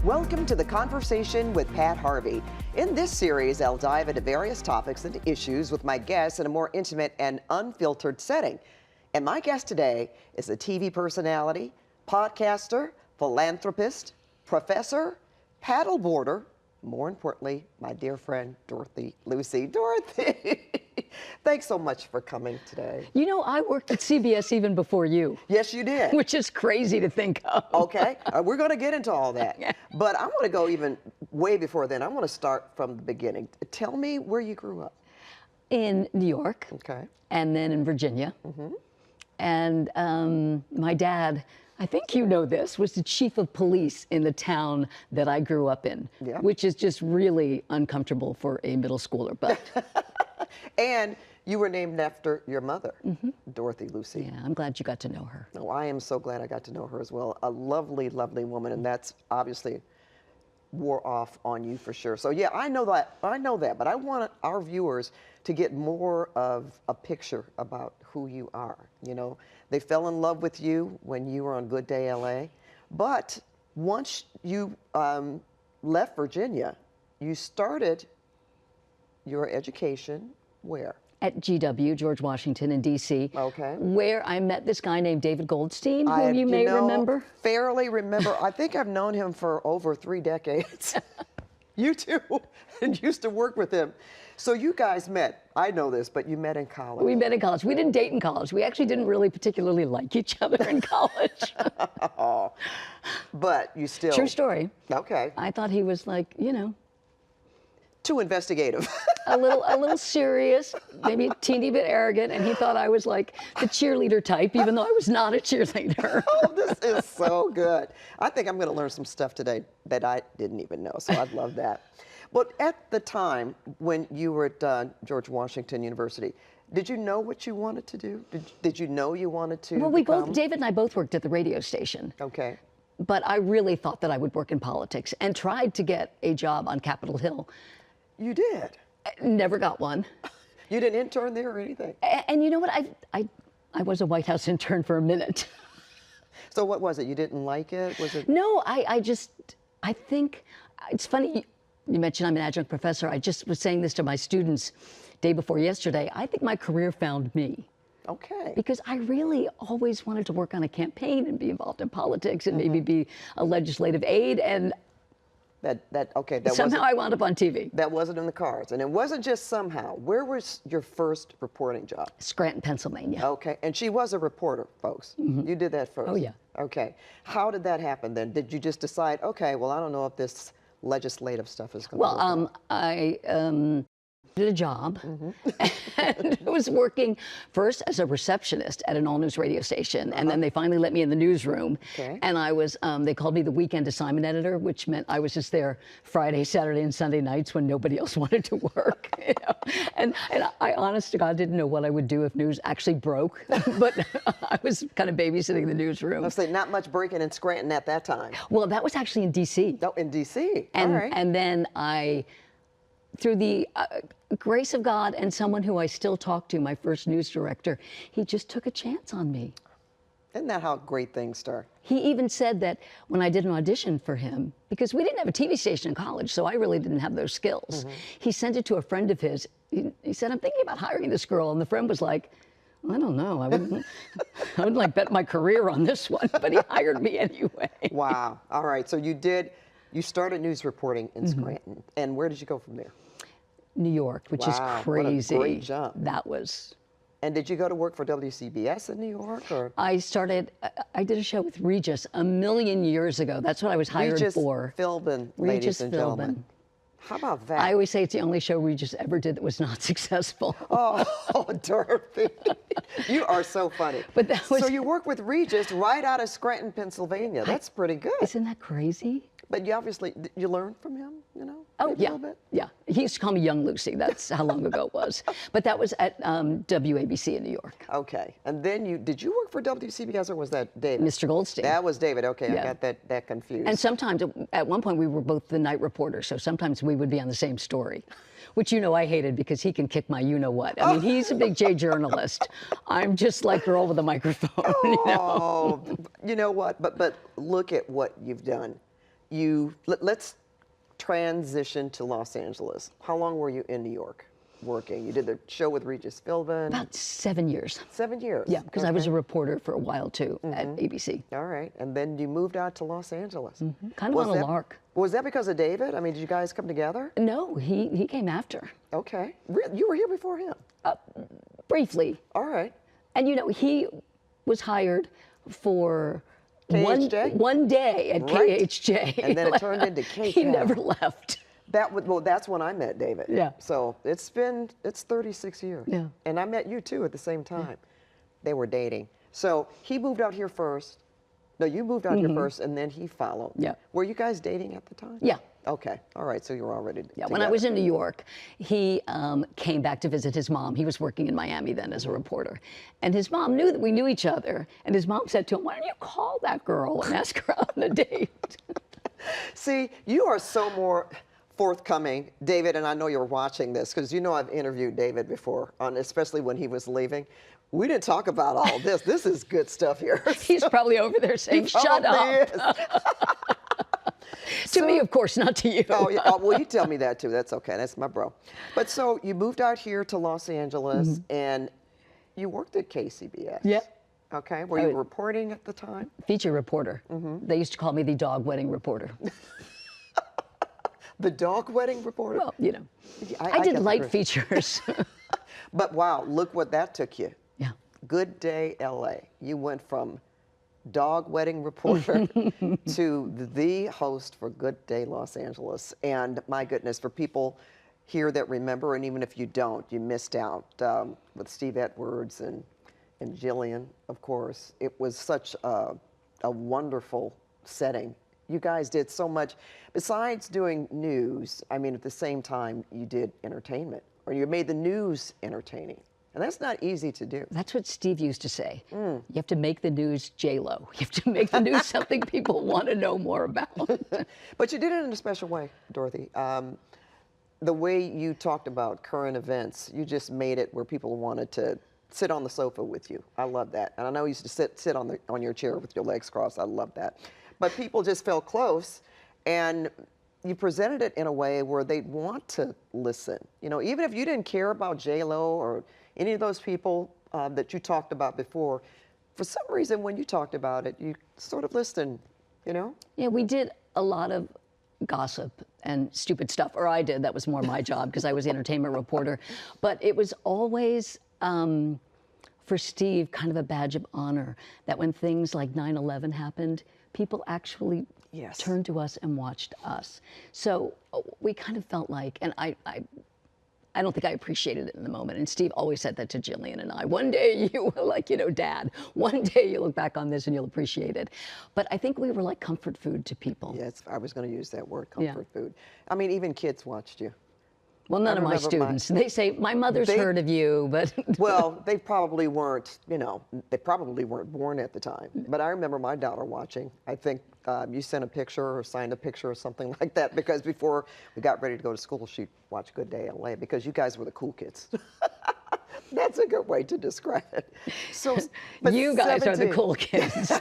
Welcome to The Conversation with Pat Harvey. In this series, I'll dive into various topics and issues with my guests in a more intimate and unfiltered setting. And my guest today is a TV personality, podcaster, philanthropist, professor, paddleboarder, more importantly, my dear friend, Dorothy Lucey. Dorothy, thanks so much for coming today. You know, I worked at CBS even before you. Yes, you did. Which is crazy to think of. Okay, we're going to get into all that. Yeah. But I want to go even way before then. I want to start from the beginning. Tell me where you grew up. In New York. Okay. And then in Virginia. Mm-hmm. And my dad, I think you know this, was the chief of police in the town that I grew up in, yeah. Which is just really uncomfortable for a middle schooler. But and you were named after your mother, mm-hmm. Dorothy Lucey. Yeah, I'm glad you got to know her. Oh, I am so glad I got to know her as well. A lovely, lovely woman, and that's obviously wore off on you for sure. So yeah, I know that, but I want our viewers to get more of a picture about who you are. You know, they fell in love with you when you were on Good Day LA, but once you left Virginia, you started your education where? At GW, George Washington in D.C., okay. Where I met this guy named David Goldstein, whom you may remember. Fairly remember. I think I've known him for over 3 decades. You too, and used to work with him. So you guys met, I know this, but you met in college. We met in college. We didn't date in college. We actually didn't really particularly like each other in college. Oh, but you still. True story. Okay. I thought he was like, you know. Too investigative. a little serious, maybe a teeny bit arrogant, and he thought I was like the cheerleader type, even though I was not a cheerleader. Oh, this is so good. I think I'm going to learn some stuff today that I didn't even know, so I'd love that. But at the time when you were at George Washington University, did you know what you wanted to do? Did you know you wanted to Well, David and I both worked at the radio station. Okay. But I really thought that I would work in politics and tried to get a job on Capitol Hill. You did? Never got one. You didn't intern there or anything? And you know what? I was a White House intern for a minute. So what was it? You didn't like it? Was it? No, I think, it's funny, you mentioned I'm an adjunct professor. I just was saying this to my students day before yesterday. I think my career found me. Okay. Because I really always wanted to work on a campaign and be involved in politics and maybe be a legislative aide, and somehow I wound up on TV. That wasn't in the cards. And it wasn't just somehow. Where was your first reporting job? Scranton, Pennsylvania. Okay. And she was a reporter, folks. Mm-hmm. You did that first. Oh, yeah. Okay. How did that happen then? Did you just decide, okay, well, I don't know if this legislative stuff is going to work out? I did a job and was working first as a receptionist at an all-news radio station, and then they finally let me in the newsroom. Okay. And I was, they called me the weekend assignment editor, which meant I was just there Friday, Saturday, and Sunday nights when nobody else wanted to work. You know? And I, honest to God, didn't know what I would do if news actually broke, but I was kind of babysitting the newsroom. I was saying, not much breaking in Scranton at that time. Well, that was actually in D.C. Oh, in D.C. And, all right. And then through the grace of God and someone who I still talk to, my first news director, he just took a chance on me. Isn't that how great things start? He even said that when I did an audition for him, because we didn't have a TV station in college, so I really didn't have those skills. He sent it to a friend of his. He said, I'm thinking about hiring this girl. And the friend was like, I don't know. I wouldn't like bet my career on this one, but he hired me anyway. Wow. All right. So you started news reporting in Scranton. And where did you go from there? New York, which is crazy. What a great jump. That was. And did you go to work for WCBS in New York? Or? I did a show with Regis a million years ago. That's what I was hired for. Regis Philbin, ladies and gentlemen. How about that? I always say it's the only show Regis ever did that was not successful. Oh, Dorothy. You are so funny. But that was, so you work with Regis right out of Scranton, Pennsylvania. That's pretty good. Isn't that crazy? But you obviously, you learned from him, you know? Oh, yeah. A little bit? Yeah. He used to call me Young Lucy. That's how long ago it was. But that was at WABC in New York. Okay. And then did you work for WCBS or was that David? Mr. Goldstein. That was David. Okay. Yeah. I got that confused. And sometimes, at one point, we were both the night reporters. So sometimes we would be on the same story, which I hated because he can kick my you-know-what. I mean, he's a big J journalist. I'm just like girl with a microphone, you know? You know what? But look at what you've done. let's transition to Los Angeles. How long were you in New York working? You did the show with Regis Philbin. About 7 years. 7 years? Yeah, because I was a reporter for a while too at ABC. All right, and then you moved out to Los Angeles. Kind of on a lark. Was that because of David? I mean, did you guys come together? No, he came after. Okay, you were here before him? Briefly. All right. And you know, he was hired for KHJ? one day at Right. KHJ. And then it turned into KCAL. He never left. That's when I met David. Yeah. So it's 36 years. Yeah. And I met you too at the same time. They were dating. So he moved out here first. No, you moved out here first, and then he followed. Yeah. Were you guys dating at the time? Yeah. Okay. All right. So you were already Yeah, when I was in New York, he came back to visit his mom. He was working in Miami then as a reporter. And his mom knew that we knew each other. And his mom said to him, why don't you call that girl and ask her out on a date? See, you are so more forthcoming, David, and I know you're watching this because you know I've interviewed David before, especially when he was leaving. We didn't talk about all this. This is good stuff here. He's probably over there saying, shut up. To me, of course, not to you. Oh, yeah. Oh, well, you tell me that too. That's okay. That's my bro. But so you moved out here to Los Angeles and you worked at KCBS. Yeah. Okay. Were you reporting at the time? Feature reporter. They used to call me the dog wedding reporter. The dog wedding reporter? Well, you know, I did light features. But wow, look what that took you. Yeah. Good Day LA. You went from dog wedding reporter to the host for Good Day Los Angeles. And my goodness, for people here that remember, and even if you don't, you missed out with Steve Edwards and Jillian, of course. It was such a wonderful setting. You guys did so much. Besides doing news, I mean, at the same time, you did entertainment, or you made the news entertaining. And that's not easy to do. That's what Steve used to say. You have to make the news J-Lo. You have to make the news something people want to know more about. But you did it in a special way, Dorothy. The way you talked about current events, you just made it where people wanted to sit on the sofa with you. I love that. And I know you used to sit on your chair with your legs crossed. I love that. But people just felt close, and you presented it in a way where they'd want to listen. You know, even if you didn't care about J-Lo or any of those people that you talked about before, for some reason when you talked about it, you sort of listened, you know? Yeah, we did a lot of gossip and stupid stuff, or I did. That was more my job because I was the entertainment reporter. But it was always, for Steve, kind of a badge of honor that when things like 9/11 happened, people actually turned to us and watched us. So we kind of felt like, and I don't think I appreciated it in the moment. And Steve always said that to Jillian and I. One day you were like, you know, Dad, one day you look back on this and you'll appreciate it. But I think we were like comfort food to people. Yes, I was going to use that word, comfort food. I mean, even kids watched you. Well, none of my students. They say, my mother's heard of you, but... Well, they probably weren't, you know, they probably weren't born at the time. But I remember my daughter watching. I think you sent a picture or signed a picture or something like that, because before we got ready to go to school, she'd watch Good Day LA, because you guys were the cool kids. That's a good way to describe it. So, but you guys are the cool kids.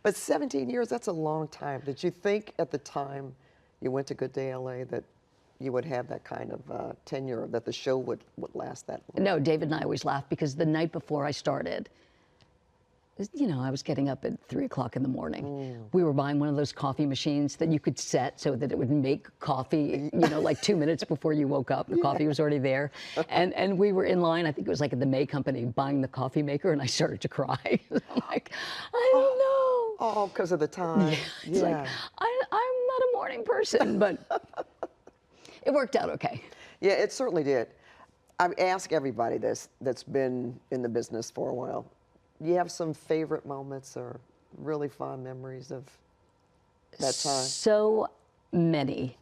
But 17 years, that's a long time. Did you think at the time you went to Good Day LA that you would have that kind of tenure, that the show would last that long? No, David and I always laugh because the night before I started, you know, I was getting up at 3 o'clock in the morning. We were buying one of those coffee machines that you could set so that it would make coffee, you know, like 2 minutes before you woke up. The coffee was already there. And we were in line, I think it was like at the May Company, buying the coffee maker, and I started to cry. I'm like, I don't know. Oh, because of the time. It's like, I'm not a morning person, but it worked out okay. Yeah, it certainly did. I ask everybody this that's been in the business for a while. Do you have some favorite moments or really fond memories of that time? So many.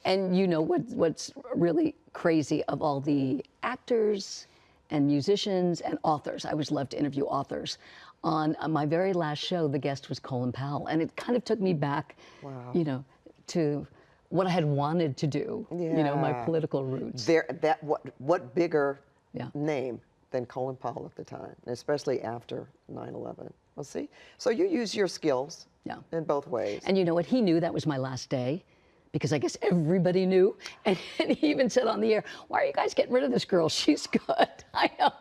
And you know what's really crazy, of all the actors and musicians and authors, I always love to interview authors. On my very last show, the guest was Colin Powell, and it kind of took me back, you know, to what I had wanted to do, you know, my political roots. What bigger name than Colin Powell at the time, especially after 9/11. Well, see? So you use your skills in both ways. And you know what? He knew that was my last day because I guess everybody knew. And he even said on the air, "Why are you guys getting rid of this girl? She's good." I know.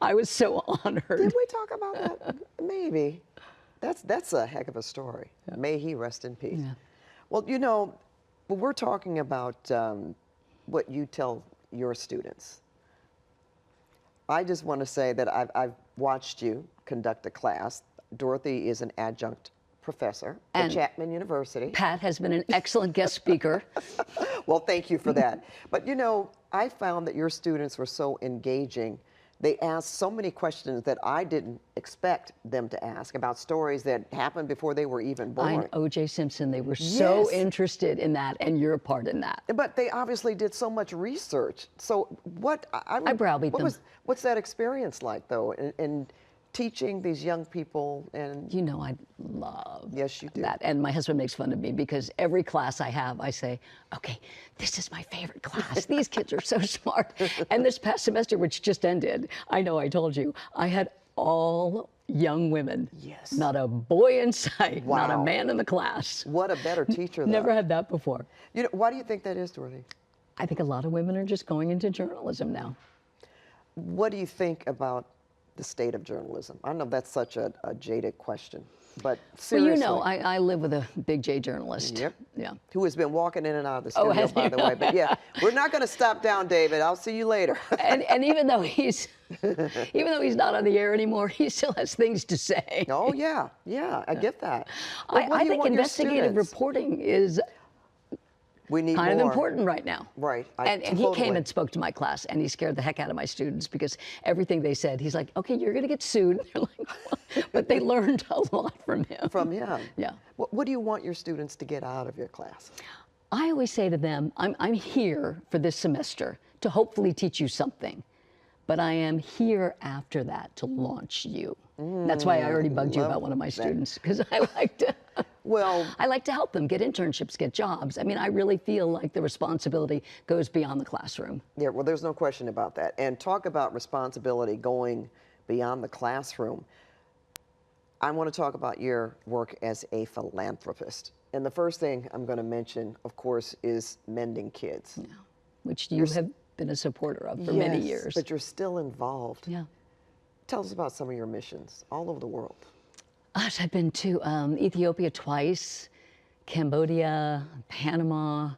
I was so honored. Did we talk about that? Maybe. That's a heck of a story. Yeah. May he rest in peace. Yeah. Well, you know, we're talking about what you tell your students. I just want to say that I've watched you conduct a class. Dorothy is an adjunct professor at Chapman University. Pat has been an excellent guest speaker. Well, thank you for that. But you know, I found that your students were so engaging. They asked so many questions that I didn't expect them to ask about stories that happened before they were even born. O.J. Simpson, they were so interested in that, and you're a part in that. But they obviously did so much research. So I browbeat them. What's that experience like, though, in teaching these young people? And you know, I love yes, you do. that. And my husband makes fun of me because every class I have, I say, okay, this is my favorite class. These kids are so smart. And this past semester, which just ended, I know I told you, I had all young women. Yes. Not a boy in sight. Wow. Not a man in the class. What a better teacher, though. Never had that before. You know, why do you think that is, Dorothy? I think a lot of women are just going into journalism now. What do you think about the state of journalism? I know that's such a jaded question, but seriously. Well, you know, I live with a big J journalist. Yep. Yeah. Who has been walking in and out of the studio, by the way. But yeah, we're not going to stop down, David. I'll see you later. and even though he's not on the air anymore, he still has things to say. Oh yeah, I get that. I think investigative reporting is kind of important right now. Right. And he came and spoke to my class, and he scared the heck out of my students because everything they said, he's like, okay, you're going to get sued. They're like, what? But they learned a lot from him. From him? Yeah. What do you want your students to get out of your class? I always say to them, I'm here for this semester to hopefully teach you something, but I am here after that to launch you. That's why I already bugged you about one of my students, because I like to... I like to help them get internships, get jobs. I mean, I really feel like the responsibility goes beyond the classroom. Yeah, well, there's no question about that. And talk about responsibility going beyond the classroom. I want to talk about your work as a philanthropist. And the first thing I'm going to mention, of course, is mending kids. Yeah, which you have been a supporter of for many years. But you're still involved. Yeah. Tell us about some of your missions all over the world. Gosh, I've been to Ethiopia twice, Cambodia, Panama,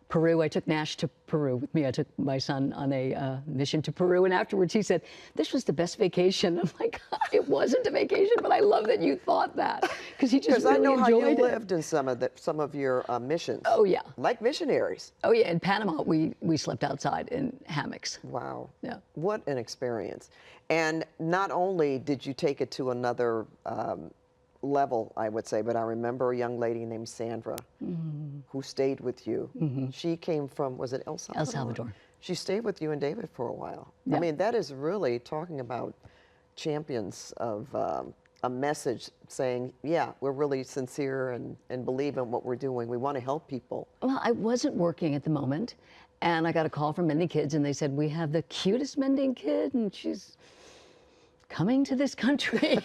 Peru. I took Nash to Peru with me. I took my son on a mission to Peru, and afterwards he said, "This was the best vacation." I'm like, "It wasn't a vacation, but I love that you thought that," because he just really enjoyed it. Because I know how you lived in some of your missions. Oh yeah, like missionaries. Oh yeah, in Panama we slept outside in hammocks. Wow. Yeah. What an experience! And not only did you take it to another level, I would say, but I remember a young lady named Sandra who stayed with you. She came from, was it El Salvador? El Salvador. She stayed with you and David for a while. Yeah. I mean, that is really talking about champions of a message saying, yeah, we're really sincere and believe in what we're doing. We want to help people. Well, I wasn't working at the moment, and I got a call from Mending Kids, and they said, we have the cutest Mending kid, and she's coming to this country.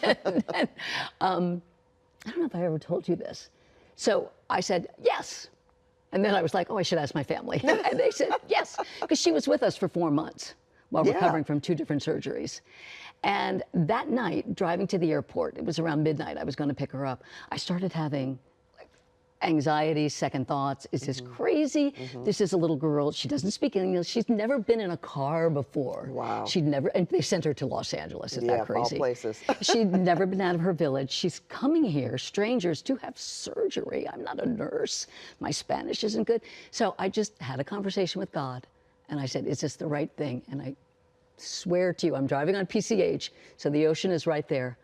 and, I don't know if I ever told you this. So I said, yes. And then I was like, oh, I should ask my family. And they said, yes, because she was with us for 4 months while recovering from 2 different surgeries. And that night, driving to the airport, it was around midnight, I was going to pick her up. I started having anxiety, second thoughts. Is this crazy? This is a little girl. She doesn't speak English. She's never been in a car before. Wow. She'd never, and they sent her to Los Angeles. Is that crazy? All places. She'd never been out of her village. She's coming here, strangers, to have surgery. I'm not a nurse. My Spanish isn't good. So I just had a conversation with God, and I said, is this the right thing? And I swear to you, I'm driving on PCH, so the ocean is right there.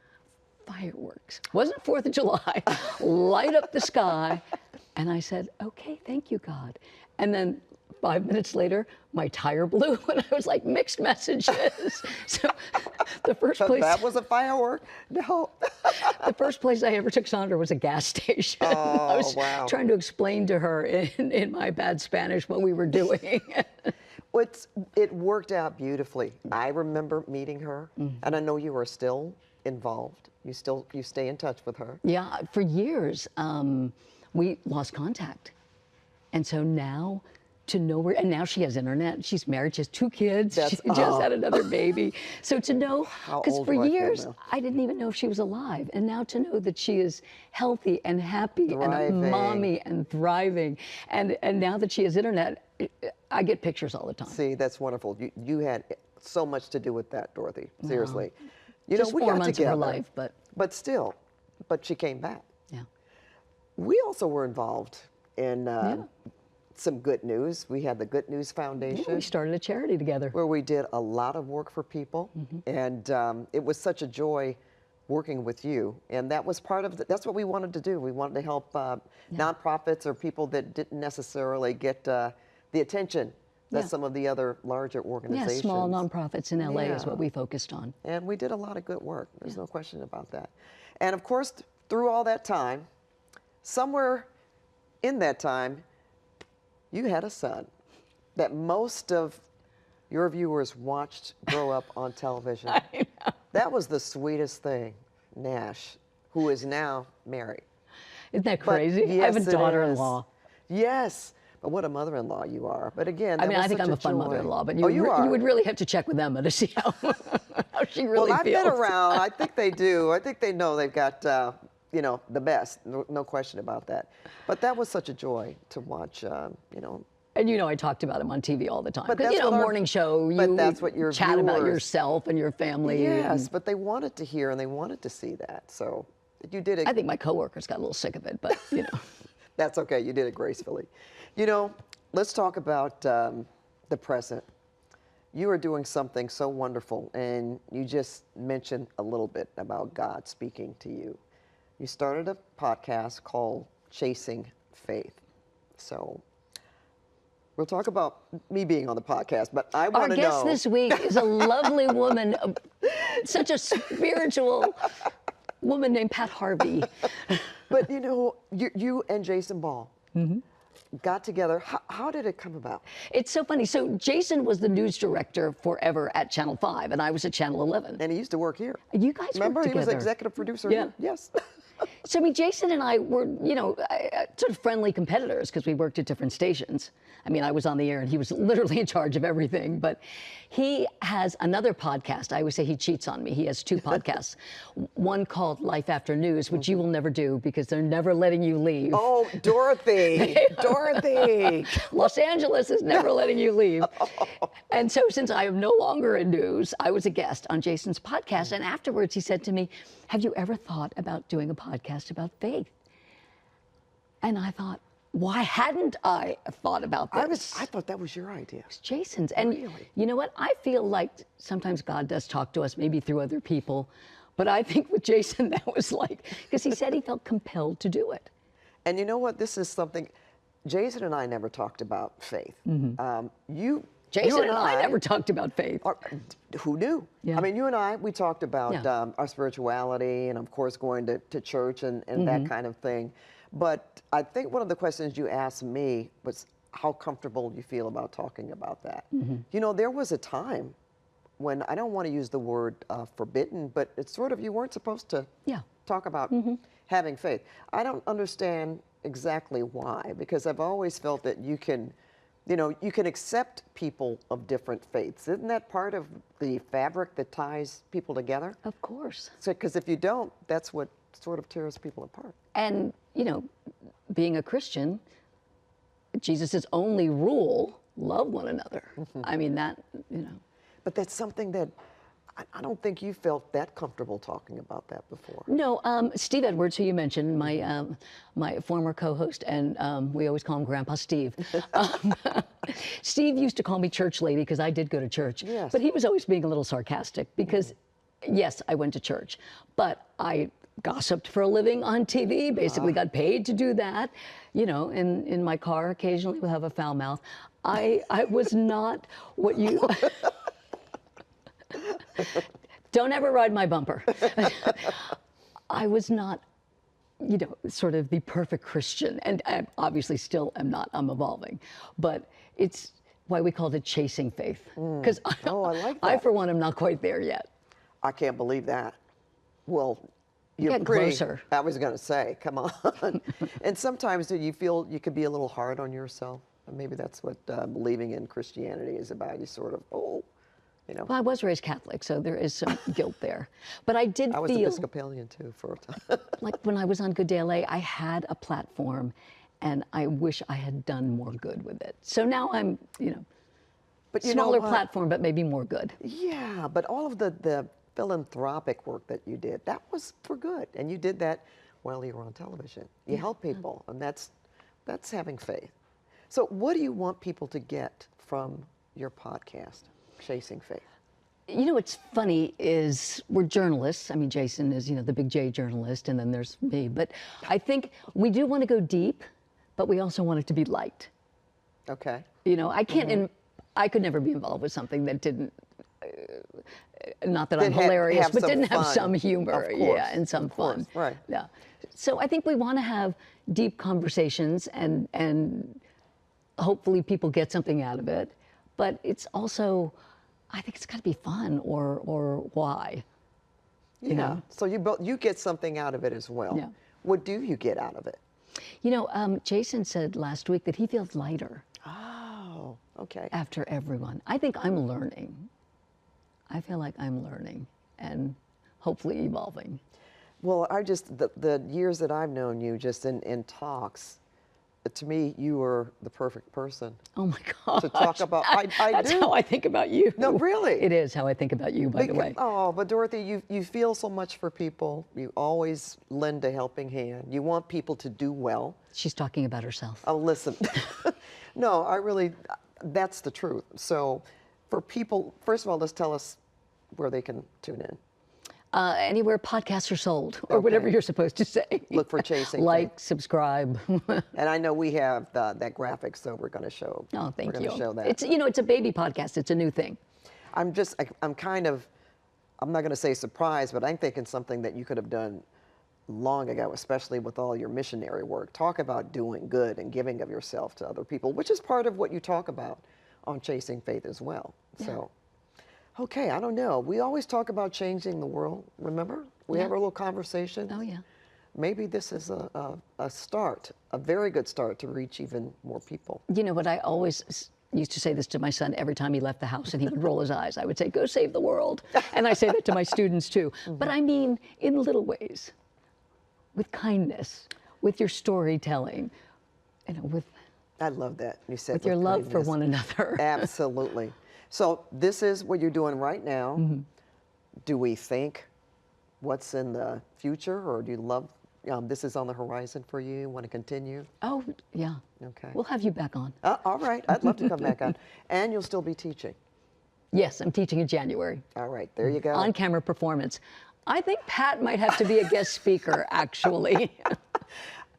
Fireworks. Wasn't 4th of July. Light up the sky. And I said, okay, thank you, God. And then 5 minutes later, my tire blew, and I was like, mixed messages. So the first place... That was a firework? No. The first place I ever took Sandra was a gas station. Oh, I was trying to explain to her in my bad Spanish what we were doing. It worked out beautifully. I remember meeting her, and I know you are still involved. You stay in touch with her. Yeah, for years, we lost contact. And so now to know where, and now she has internet, she's married, she has 2 kids, she just had another baby. So to know, because for years, I didn't even know if she was alive. And now to know that she is healthy and happy and a mommy and thriving. And now that she has internet, I get pictures all the time. See, that's wonderful. You had so much to do with that, Dorothy, seriously. You just know, we 4 got months together, of her life, but still, she came back. Yeah. We also were involved in some good news. We had the Good News Foundation. Yeah, we started a charity together. Where we did a lot of work for people. And it was such a joy working with you. And that was part of, that's what we wanted to do. We wanted to help nonprofits or people that didn't necessarily get the attention that some of the other larger organizations. Yeah, small nonprofits in LA is what we focused on. And we did a lot of good work. There's no question about that. And of course, through all that time, somewhere in that time, you had a son that most of your viewers watched grow up on television. I know. That was the sweetest thing, Nash, who is now married. Isn't that crazy? Yes, I have a daughter-in-law. Yes, but what a mother-in-law you are. But again, that I mean, was I think such I'm a fun joy. mother-in-law, but you would really have to check with Emma to see how she really Well, I've feels. been around. I think they do. I think they know they've got, you know, the best. No question about that. But that was such a joy to watch, you know. And you know, I talked about him on TV all the time. But Because, you know, morning show, you that's what your chat about viewers- yourself and your family. Yes, and but they wanted to hear and they wanted to see that. So you did it. I think my coworkers got a little sick of it, but, you know. That's okay. You did it gracefully. You know, let's talk about the present. You are doing something so wonderful, and you just mentioned a little bit about God speaking to you. You started a podcast called Chasing Faith. So we'll talk about me being on the podcast, but I want to know. Our guest this week is a lovely woman, such a spiritual woman named Pat Harvey. But you know, you and Jason Ball got together. How did it come about? It's so funny. So Jason was the news director forever at Channel 5, and I was at Channel 11. And he used to work here. You guys Remember, worked he was together. executive producer Yeah. here? Yes. So, I mean, Jason and I were, you know, sort of friendly competitors because we worked at different stations. I mean, I was on the air and he was literally in charge of everything. But he has another podcast. I always say he cheats on me. He has 2 podcasts. One called Life After News, which you will never do because they're never letting you leave. Oh, Dorothy. Dorothy. Los Angeles is never letting you leave. And so since I am no longer in news, I was a guest on Jason's podcast. And afterwards he said to me, have you ever thought about doing a podcast about faith? And I thought, why hadn't I thought about this? I thought that was your idea. It's Jason's. And you know what? I feel like sometimes God does talk to us, maybe through other people. But I think with Jason, that was like, because he said he felt compelled to do it. And you know what? This is something, Jason and I never talked about faith. Jason and I never talked about faith. Who knew? Yeah. I mean, you and I, we talked about our spirituality and, of course, going to church and that kind of thing. But I think one of the questions you asked me was how comfortable you feel about talking about that. You know, there was a time when, I don't want to use the word forbidden, but it's sort of, you weren't supposed to talk about having faith. I don't understand exactly why, because I've always felt that you can, you know, you can accept people of different faiths. Isn't that part of the fabric that ties people together? Of course. So, because if you don't, that's what sort of tears people apart. And, you know, being a Christian, Jesus' only rule, love one another. I mean, that, you know. But that's something that I don't think you felt that comfortable talking about that before. No, Steve Edwards, who you mentioned, my former co-host, and we always call him Grandpa Steve. Steve used to call me church lady because I did go to church. Yes. But he was always being a little sarcastic because, yes, I went to church, but I gossiped for a living on TV, basically got paid to do that. You know, in my car occasionally we'll have a foul mouth. I was not what you... Don't ever ride my bumper. I was not, you know, sort of the perfect Christian, and I obviously still am not. I'm evolving, but it's why we called it Chasing Faith. Because Oh, I like I, that. for one, am not quite there yet. I can't believe that. Well, you're Getting pretty closer. I was going to say, come on. And sometimes do you feel you could be a little hard on yourself? And maybe that's what believing in Christianity is about. You sort of, you know. Well, I was raised Catholic, so there is some guilt there. But I did I was feel Episcopalian too for a time. like when I was on Good Day LA, I had a platform, and I wish I had done more good with it. So now I'm, But you know smaller what? platform, but maybe more good. Yeah, but all of the philanthropic work that you did, that was for good. And you did that while you were on television. You help people, and that's having faith. So what do you want people to get from your podcast, Chasing Faith? You know, what's funny is we're journalists. I mean, Jason is, the big J journalist, and then there's me. But I think we do want to go deep, but we also want it to be light. Okay. I can't, I could never be involved with something that didn't, not that I'm Didn't hilarious, have but some didn't have fun. some humor. Of course, Yeah, and some of course, fun. right. Yeah. So I think we want to have deep conversations and hopefully people get something out of it. But it's also, I think it's got to be fun or why. Yeah. So you get something out of it as well. Yeah. What do you get out of it? Jason said last week that he feels lighter Oh, okay. after everyone. I think I'm learning. I feel like I'm learning and hopefully evolving. Well, the years that I've known you just in talks, to me, you were the perfect person Oh my God. to talk about. I That's do. how I think about you. No, really? It is how I think about you, by the way. Oh, but Dorothy, you feel so much for people. You always lend a helping hand. You want people to do well. She's talking about herself. Oh, listen. No, that's the truth. So for people, first of all, let's tell us where they can tune in. Anywhere podcasts are sold, or Okay. whatever you're supposed to say. Look for Chasing Like, subscribe. And I know we have that graphic, so we're going to show. Oh, thank we're you. Going to show that. It's a baby podcast. It's a new thing. I'm not going to say surprised, but I'm thinking something that you could have done long ago, especially with all your missionary work. Talk about doing good and giving of yourself to other people, which is part of what you talk about on Chasing Faith as well. Yeah. So, okay, I don't know. We always talk about changing the world, remember? We have our little conversations. Oh, yeah. Maybe this is a start, a very good start to reach even more people. You know what, I always used to say this to my son every time he left the house and he would roll his eyes. I would say, go save the world. And I say that to my students too. But I mean, in little ways, with kindness, with your storytelling, with I love that. You said with your love for kindness. one another. Absolutely. So this is what you're doing right now. Do we think what's in the future, or do you love, this is on the horizon for you? Want to continue? Oh, yeah. Okay. We'll have you back on. All right. I'd love to come back on. And you'll still be teaching. Yes, I'm teaching in January. All right. There you go. On-camera performance. I think Pat might have to be a guest speaker, actually.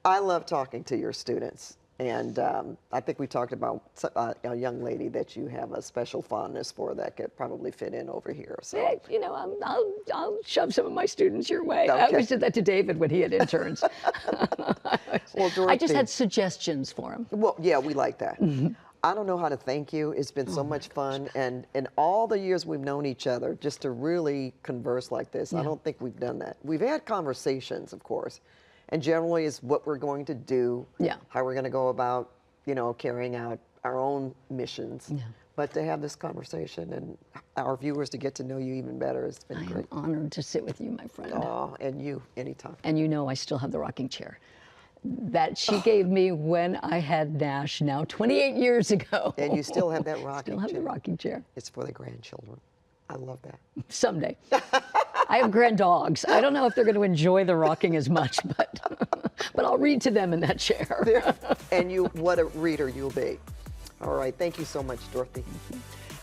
I love talking to your students. And I think we talked about a young lady that you have a special fondness for that could probably fit in over here. So. Hey, I'll shove some of my students your way. I Okay. always did that to David when he had interns. Well, I just Dorothy- had suggestions for him. Well, yeah, we like that. I don't know how to thank you. It's been so much fun. And in all the years we've known each other, just to really converse like this, I don't think we've done that. We've had conversations, of course, and generally is what we're going to do, Yeah. how we're going to go about, carrying out our own missions. Yeah. But to have this conversation and our viewers to get to know you even better, it's been I am great. honored to sit with you, my friend. Oh, and you, anytime. And I still have the rocking chair that she gave me when I had NASH now 28 years ago. And you still have that rocking Still have chair. the rocking chair. It's for the grandchildren. I love that. Someday. I have grand dogs. I don't know if they're going to enjoy the rocking as much, but I'll read to them in that chair. And what a reader you'll be. All right, thank you so much, Dorothy.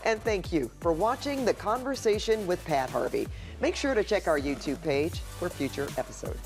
And thank you for watching The Conversation with Pat Harvey. Make sure to check our YouTube page for future episodes.